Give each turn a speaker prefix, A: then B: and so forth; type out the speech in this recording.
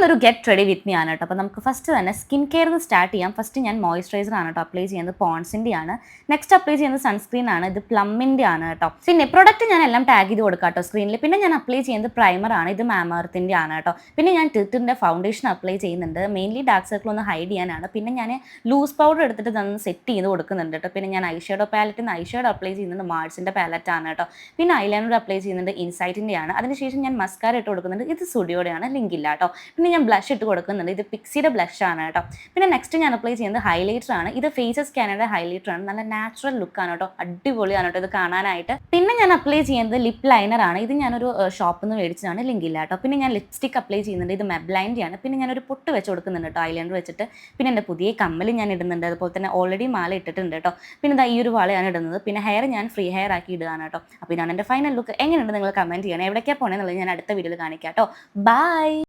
A: ഇന്നൊരു get ready with me ആണ് കേട്ടോ. അപ്പോൾ നമുക്ക് ഫസ്റ്റ് തന്നെ സ്കിൻ കെയർ സ്റ്റാർട്ട് ചെയ്യാം. ഫസ്റ്റ് ഞാൻ മോയ്സ്ചറൈസർ ആണ് കേട്ടോ അപ്ലൈ ചെയ്യുന്നത്, പോൺസിൻ്റെ ആണ്. നെക്സ്റ്റ് അപ്ലൈ ചെയ്യുന്നത് സൺസ്ക്രീൻ ആണ്, ഇത് പ്ലമ്മിൻ്റെ ആണ് കേട്ടോ. പിന്നെ പ്രൊഡക്റ്റ് ഞാൻ എല്ലാം ടാഗ് ചെയ്ത് കൊടുക്കാം കേട്ടോ സ്ക്രീനിൽ. പിന്നെ ഞാൻ അപ്ലൈ ചെയ്യുന്നത് പ്രൈമർ ആണ്, ഇത് മാമർത്തിൻ്റെ ആണ് കേട്ടോ. പിന്നെ ഞാൻ ടിൽറ്റിൻ്റെ ഫൗണ്ടേഷൻ അപ്ലൈ ചെയ്യുന്നുണ്ട്, മെയിൻലി ഡാർക്ക് സർക്കിൾ ഒന്ന് ഹൈഡ് ചെയ്യാനാണ്. പിന്നെ ഞാൻ ലൂസ് പൗഡർ എടുത്തിട്ട് ഇതൊന്ന് സെറ്റ് ചെയ്ത് കൊടുക്കുന്നുണ്ട് കേട്ടോ. പിന്നെ ഞാൻ ഐഷേഡോ പാലറ്റിന് ഐഷേഡോ അപ്ലൈ ചെയ്യുന്നത് മാർസിൻ്റെ പാലറ്റ് ആണ് കേട്ടോ. പിന്നെ ഐലൈനർ അപ്ലൈ ചെയ്യുന്നത് ഇൻസൈറ്റിൻ്റെ ആണ്. അതിനുശേഷം ഞാൻ മസ്കാര ഇട്ട് കൊടുക്കുന്നുണ്ട്, ഇത് സ്റ്റുഡിയോയുടെ ആണ്, ലിങ്ക് ഇല്ല കേട്ടോ. പിന്നെ ഞാൻ ബ്ലഷ് ഇട്ട് കൊടുക്കുന്നുണ്ട്, ഇത് പിക്സിയുടെ ബ്ലഷ് ആണ് കേട്ടോ. പിന്നെ നെക്സ്റ്റ് ഞാൻ അപ്ലൈ ചെയ്യുന്നത് ഹൈലൈറ്റർ ആണ്, ഇത് ഫേസസ് സ്കാനയുടെ ഹൈലൈറ്റർ ആണ്, നല്ല നാച്ചുറൽ ലുക്ക് ആണ് കേട്ടോ, അടിപൊളിയാണ് കേട്ടോ ഇത് കാണാനായിട്ട്. പിന്നെ ഞാൻ അപ്ലൈ ചെയ്യുന്നത് ലിപ് ലൈനർ ആണ്, ഇത് ഞാനൊരു ഷോപ്പിൽ നിന്ന് മേടിച്ചതാണ്, ലിങ്ക് ഇല്ല കേട്ടോ. പിന്നെ ഞാൻ ലിപ്സ്റ്റിക് അപ്ലൈ ചെയ്യുന്നുണ്ട്, ഇത് മെബ്ലൈൻ്റെ ആണ്. പിന്നെ ഞാനൊരു പൊട്ട് വെച്ച് കൊടുക്കുന്നുണ്ട് കേട്ടോ ഐലൈനർ വെച്ചിട്ട്. പിന്നെ എൻ്റെ പുതിയ കമ്മൽ ഞാൻ ഇടുന്നുണ്ട്, അതുപോലെ തന്നെ ഓൾറെഡി മാല ഇട്ടിട്ടുണ്ട് കേട്ടോ. പിന്നെ ഇതാ ഈ ഒരു വളയാണ് ഇടുന്നത്. പിന്നെ ഹെയർ ഞാൻ ഫ്രീ ഹെയർ ആക്കി ഇടുകയാണ് കേട്ടോ. അപ്പോൾ ഇതാണ് എൻ്റെ ഫൈനൽ ലുക്ക്. എങ്ങനെയുണ്ട് നിങ്ങൾ കമൻറ്റ് ചെയ്യണം, എവിടേക്കാണ് പോകണമെന്നുള്ളത് ഞാൻ അടുത്ത വീഡിയോയിൽ കാണിക്കാം കേട്ടോ. ബൈ.